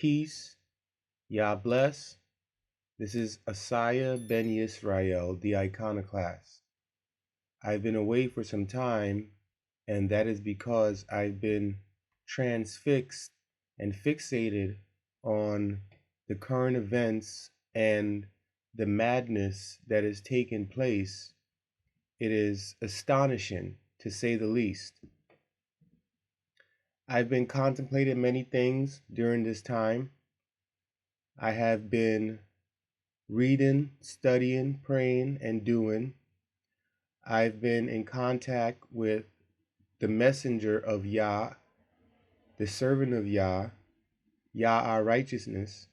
Peace, Yah bless. This is Asaya Ben Yisrael, the iconoclast. I've been away for some time, and that is because I've been transfixed and fixated on the current events and the madness that has taken place. It is astonishing, to say the least. I've been contemplating many things during this time. I have been reading, studying, praying, and doing. I've been in contact with the messenger of Yah, the servant of Yah, Yah our righteousness,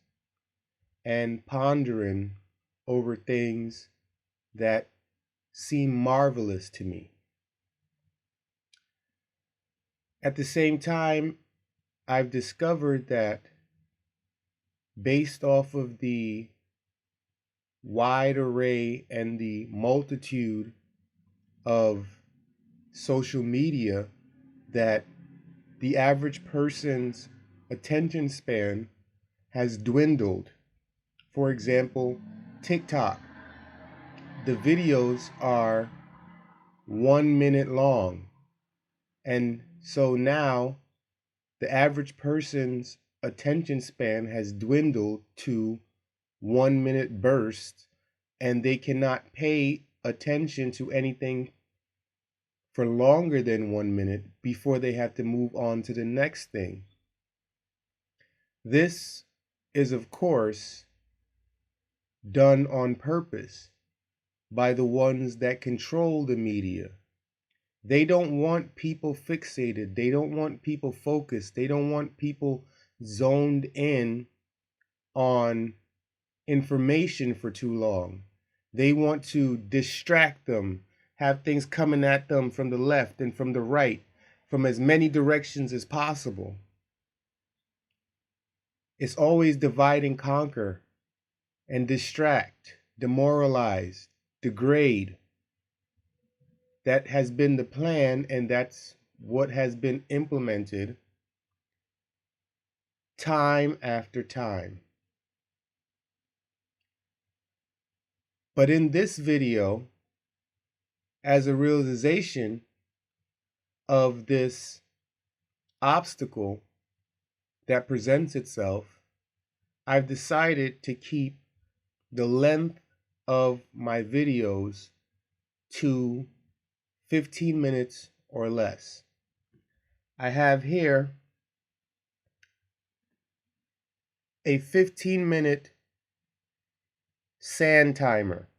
and pondering over things that seem marvelous to me. At the same time, I've discovered that based off of the wide array and the multitude of social media, that the average person's attention span has dwindled. For example, TikTok. The videos are 1 minute long. And so now the average person's attention span has dwindled to 1 minute bursts, and they cannot pay attention to anything for longer than 1 minute before they have to move on to the next thing. This is, of course, done on purpose by the ones that control the media. They don't want people fixated. They don't want people focused. They don't want people zoned in on information for too long. They want to distract them, have things coming at them from the left and from the right, from as many directions as possible. It's always divide and conquer and distract, demoralize, degrade. That has been the plan, and that's what has been implemented time after time. But in this video, as a realization of this obstacle that presents itself, I've decided to keep the length of my videos to 15 minutes or less. I have here a 15-minute sand timer.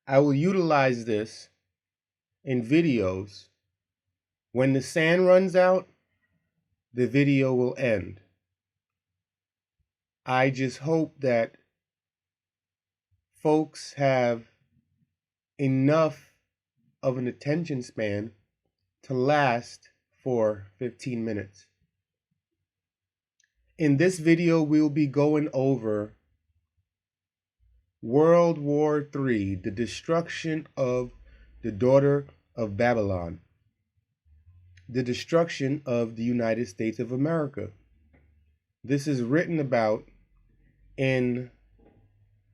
I will utilize this in videos. When the sand runs out, the video will end. I just hope that folks have enough of an attention span to last for 15 minutes. In this video, we'll be going over World War III, the destruction of the daughter of Babylon, the destruction of the United States of America. This is written about in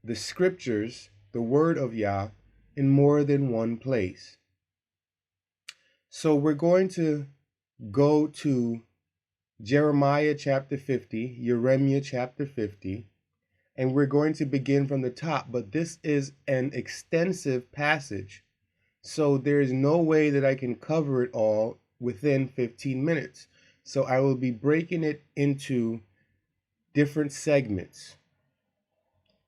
the scriptures, the word of Yah, in more than one place. So we're going to go to Jeremiah chapter 50, Jeremiah chapter 50, and we're going to begin from the top, but this is an extensive passage, so there is no way that I can cover it all within 15 minutes. So I will be breaking it into different segments.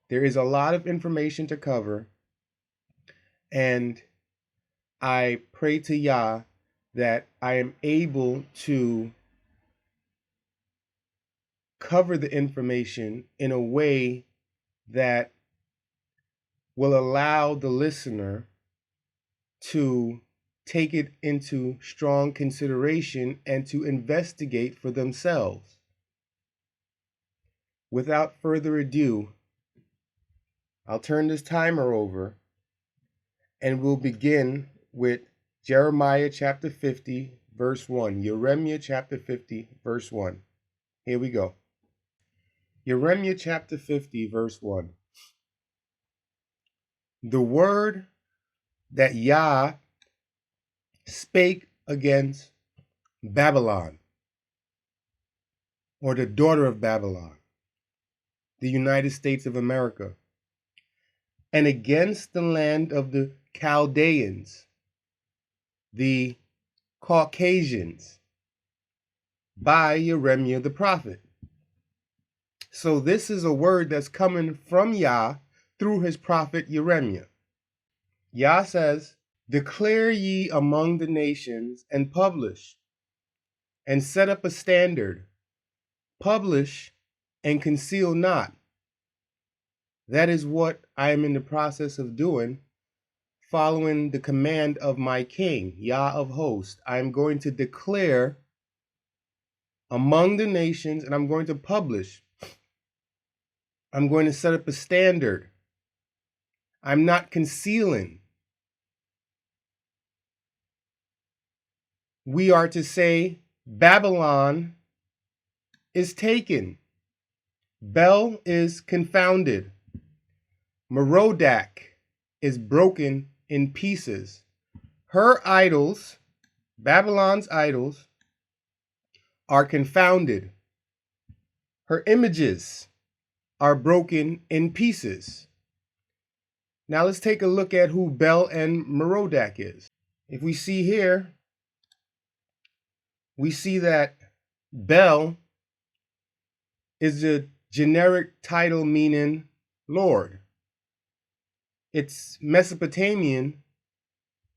There is a lot of information to cover, and I pray to Yah that I am able to cover the information in a way that will allow the listener to take it into strong consideration and to investigate for themselves. Without further ado, I'll turn this timer over and we'll begin with Jeremiah chapter 50, verse 1. Jeremiah chapter 50, verse 1. Here we go. Yeremiah chapter 50, verse 1. The word that Yah spake against Babylon, or the daughter of Babylon, the United States of America, and against the land of the Chaldeans, the Caucasians, by Yeremiah the prophet. So this is a word that's coming from Yah through his prophet Yeremiah. Yah says, declare ye among the nations and publish, and set up a standard. Publish and conceal not. That is what I am in the process of doing, following the command of my king, Yah of Hosts. I am going to declare among the nations, and I'm going to publish. I'm going to set up a standard. I'm not concealing. We are to say, Babylon is taken. Bel is confounded. Merodach is broken in pieces. Her idols, Babylon's idols, are confounded. Her images are broken in pieces. Now let's take a look at who Bel and Merodach is. If we see here, we see that Bel is a generic title meaning Lord. It's Mesopotamian,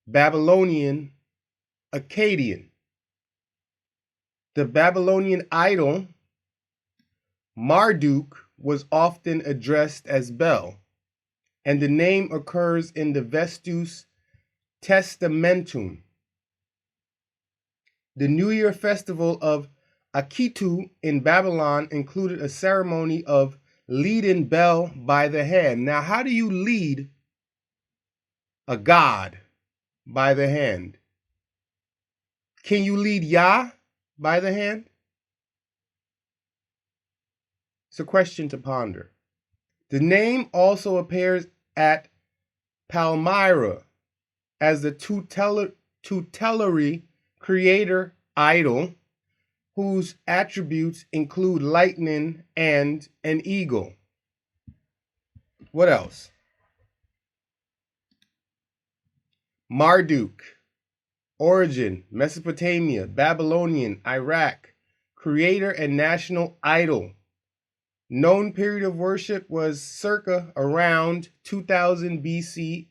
Babylonian, Akkadian. The Babylonian idol, Marduk, was often addressed as Bel, and the name occurs in the Vestus Testamentum. The New Year festival of Akitu in Babylon included a ceremony of leading Bel by the hand. Now, how do you lead a god by the hand? Can you lead Yah by the hand? It's a question to ponder. The name also appears at Palmyra as the tutelary creator idol, whose attributes include lightning and an eagle. What else? Marduk, origin, Mesopotamia, Babylonian, Iraq, creator and national idol. Known period of worship was circa around 2000 BC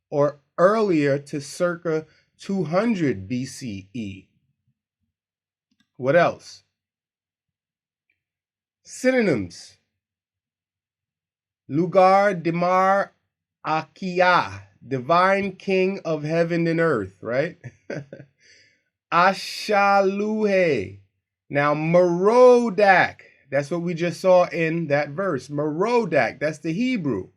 or earlier to circa 200 BCE. What else? Synonyms. Lugar Dimar Akia, divine king of heaven and earth, right? Ashaluhe. Now, Merodach, that's what we just saw in that verse. Merodach, that's the Hebrew.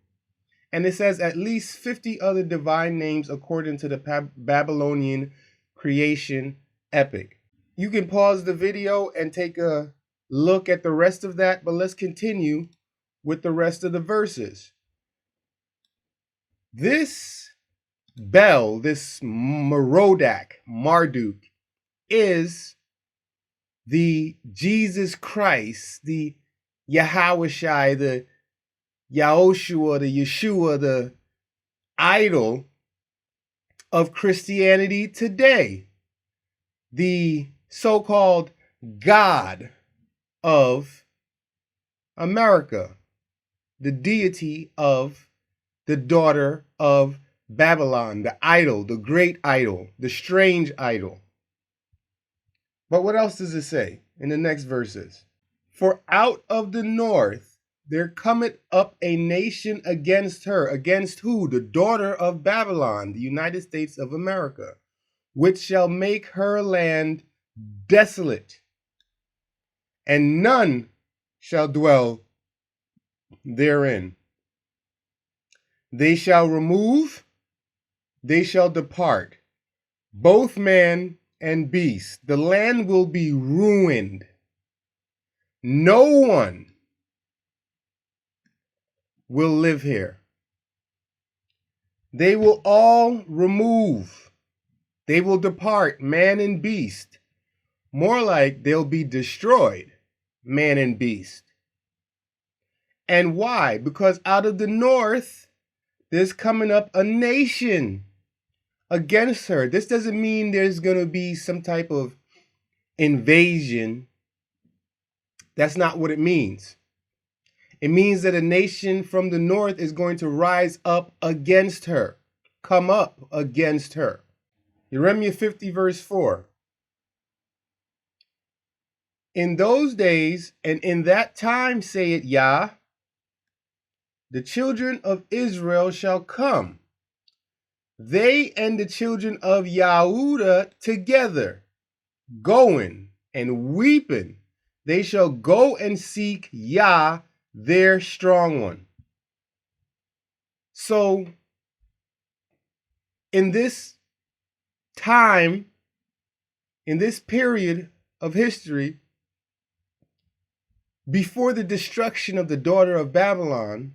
And it says at least 50 other divine names according to the Babylonian creation epic. You can pause the video and take a look at the rest of that, but let's continue with the rest of the verses. This Bel, this Merodach, Marduk, is the Jesus Christ, the YHWH, the Yahoshua, the Yeshua, the idol of Christianity today. The so-called God of America, the deity of the daughter of Babylon, the idol, the great idol, the strange idol. But what else does it say in the next verses? For out of the north there cometh up a nation against her. Against who? The daughter of Babylon, the United States of America, which shall make her land desolate, and none shall dwell therein. They shall remove, they shall depart, both man and beast. The land will be ruined. No one will live here. They will all remove. They will depart, man and beast. More like they'll be destroyed, man and beast. And why? Because out of the north, there's coming up a nation against her. This doesn't mean there's going to be some type of invasion. That's not what it means. It means that a nation from the north is going to rise up against her, come up against her. Jeremiah 50 verse 4. In those days and in that time, saith Yah, the children of Israel shall come, they and the children of Yahudah together, going and weeping. They shall go and seek Yah, their strong one. So, in this time, in this period of history, before the destruction of the daughter of Babylon,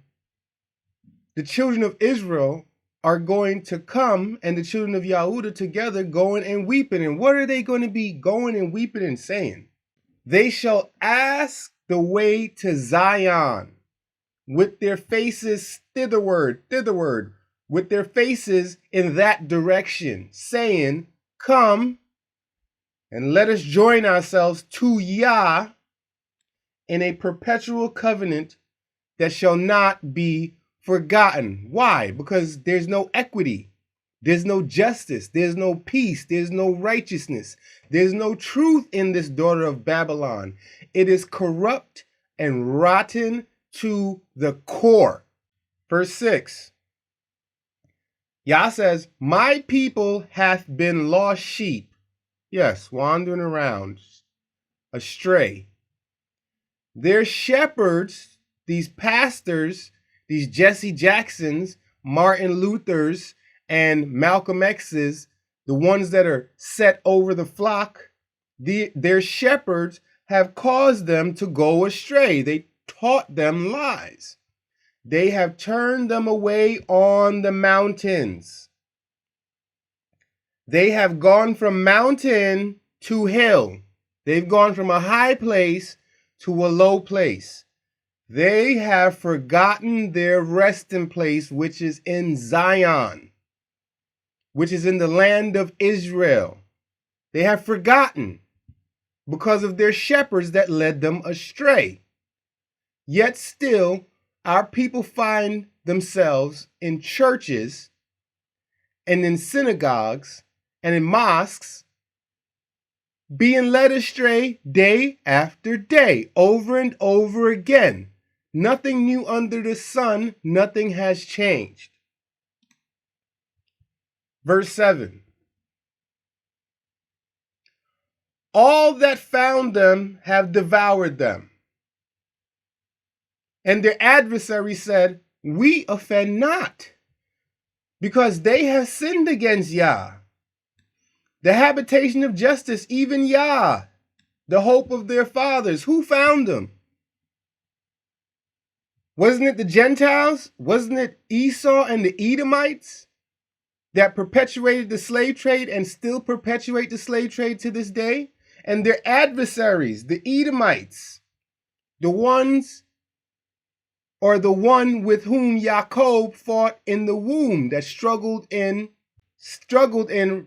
the children of Israel are going to come, and the children of Yahudah together going and weeping. And what are they going to be going and weeping and saying? They shall ask the way to Zion with their faces thitherward, with their faces in that direction, saying, come and let us join ourselves to Yah in a perpetual covenant that shall not be forgotten. Why? Because there's no equity. There's no justice. There's no peace. There's no righteousness. There's no truth in this daughter of Babylon. It is corrupt and rotten to the core. Verse 6. Yah says, my people hath been lost sheep. Yes, wandering around, astray. Their shepherds, these pastors, these Jesse Jacksons, Martin Luthers, and Malcolm X's, the ones that are set over the flock, their shepherds have caused them to go astray. They taught them lies. They have turned them away on the mountains. They have gone from mountain to hill. They've gone from a high place to a low place. They have forgotten their resting place, which is in Zion, which is in the land of Israel. They have forgotten because of their shepherds that led them astray. Yet still, our people find themselves in churches and in synagogues and in mosques being led astray day after day, over and over again. Nothing new under the sun, nothing has changed. Verse 7. All that found them have devoured them. And their adversaries said, we offend not, because they have sinned against Yah, the habitation of justice, even Yah, the hope of their fathers. Who found them? Wasn't it the Gentiles? Wasn't it Esau and the Edomites that perpetuated the slave trade and still perpetuate the slave trade to this day? And their adversaries, the Edomites, the ones or the one with whom Jacob fought in the womb, that struggled in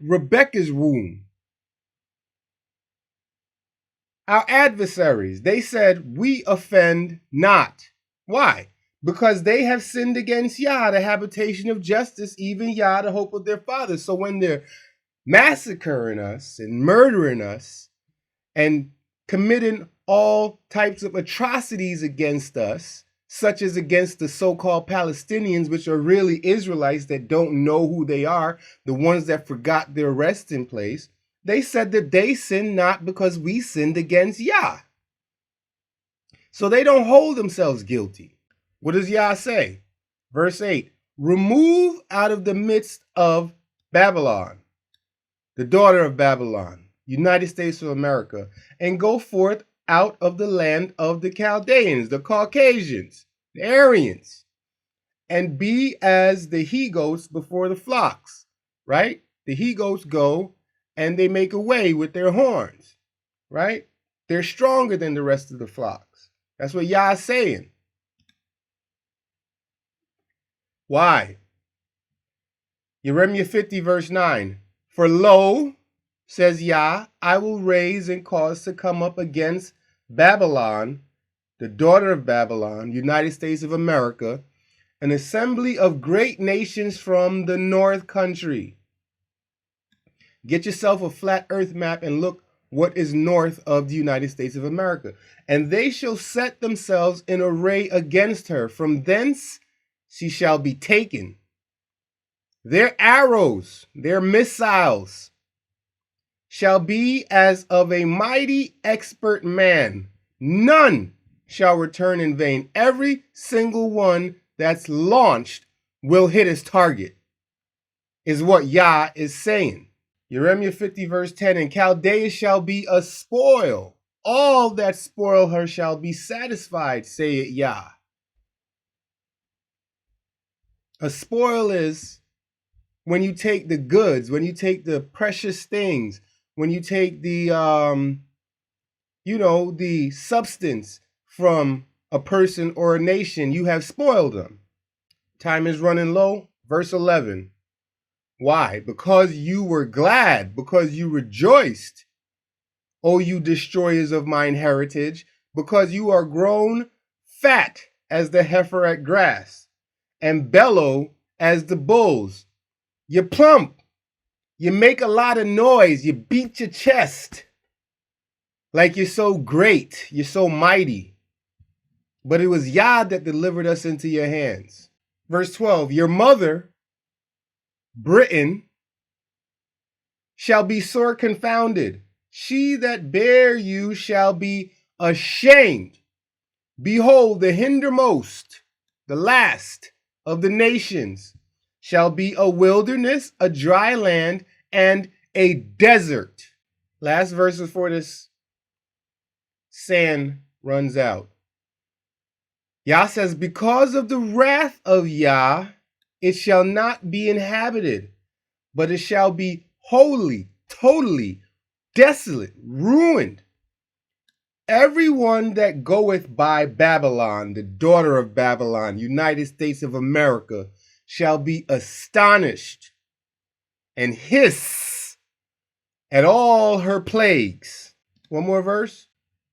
Rebekah's womb. Our adversaries, they said, we offend not. Why? Because they have sinned against Yah, the habitation of justice, even Yah, the hope of their fathers. So when they're massacring us and murdering us and committing all types of atrocities against us, such as against the so-called Palestinians, which are really Israelites that don't know who they are, the ones that forgot their resting place, they said that they sinned not because we sinned against Yah. So they don't hold themselves guilty. What does Yah say? Verse 8, remove out of the midst of Babylon, the daughter of Babylon, United States of America, and go forth out of the land of the Chaldeans, the Caucasians, the Aryans, and be as the he-goats before the flocks, right? The he-goats go and they make away with their horns, right? They're stronger than the rest of the flocks. That's what Yah is saying. Why? Jeremiah 50 verse 9. For lo, says Yah, I will raise and cause to come up against Babylon, the daughter of Babylon, United States of America, an assembly of great nations from the north country. Get yourself a flat earth map and look what is north of the United States of America. And they shall set themselves in array against her. From thence she shall be taken. Their arrows, their missiles, shall be as of a mighty expert man. None shall return in vain. Every single one that's launched will hit its target, is what Yah is saying. Jeremiah 50 verse 10, and Chaldea shall be a spoil. All that spoil her shall be satisfied, saith Yah. A spoil is when you take the goods, when you take the precious things, when you take the, the substance from a person or a nation, you have spoiled them. Time is running low. Verse 11. Why? Because you were glad, because you rejoiced, O you destroyers of mine heritage, because you are grown fat as the heifer at grass, and bellow as the bulls. You plump, you make a lot of noise, you beat your chest like you're so great, you're so mighty. But it was Yah that delivered us into your hands. Verse 12, your mother, Britain, shall be sore confounded. She that bare you shall be ashamed. Behold, the hindermost, the last of the nations, shall be a wilderness, a dry land, and a desert. Last verse before this sand runs out. Yah says, because of the wrath of Yah, it shall not be inhabited, but it shall be wholly, totally desolate, ruined. Everyone that goeth by Babylon, the daughter of Babylon, United States of America, shall be astonished and hiss at all her plagues. One more verse.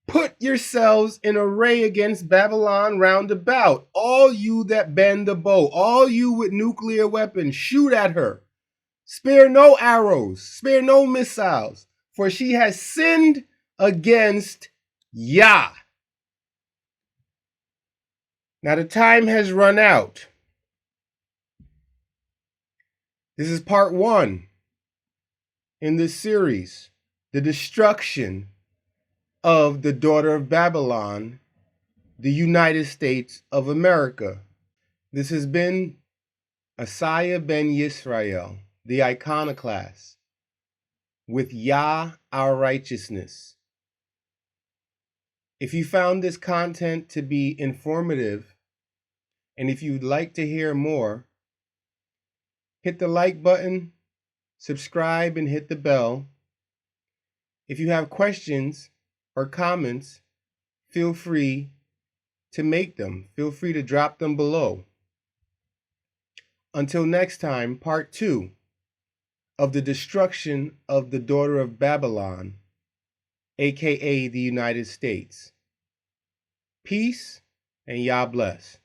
Put yourselves in array against Babylon round about, all you that bend the bow, all you with nuclear weapons, shoot at her. Spare no arrows, spare no missiles, for she has sinned against Yah. Now the time has run out. This is part 1 in this series, the destruction of the daughter of Babylon, the United States of America. This has been Asaya ben Yisrael, the iconoclast, with Yah, our righteousness. If you found this content to be informative, and if you'd like to hear more, hit the like button, subscribe, and hit the bell. If you have questions or comments, feel free to make them. Feel free to drop them below. Until next time, part 2 of the destruction of the daughter of Babylon, aka the United States. Peace and Yah bless.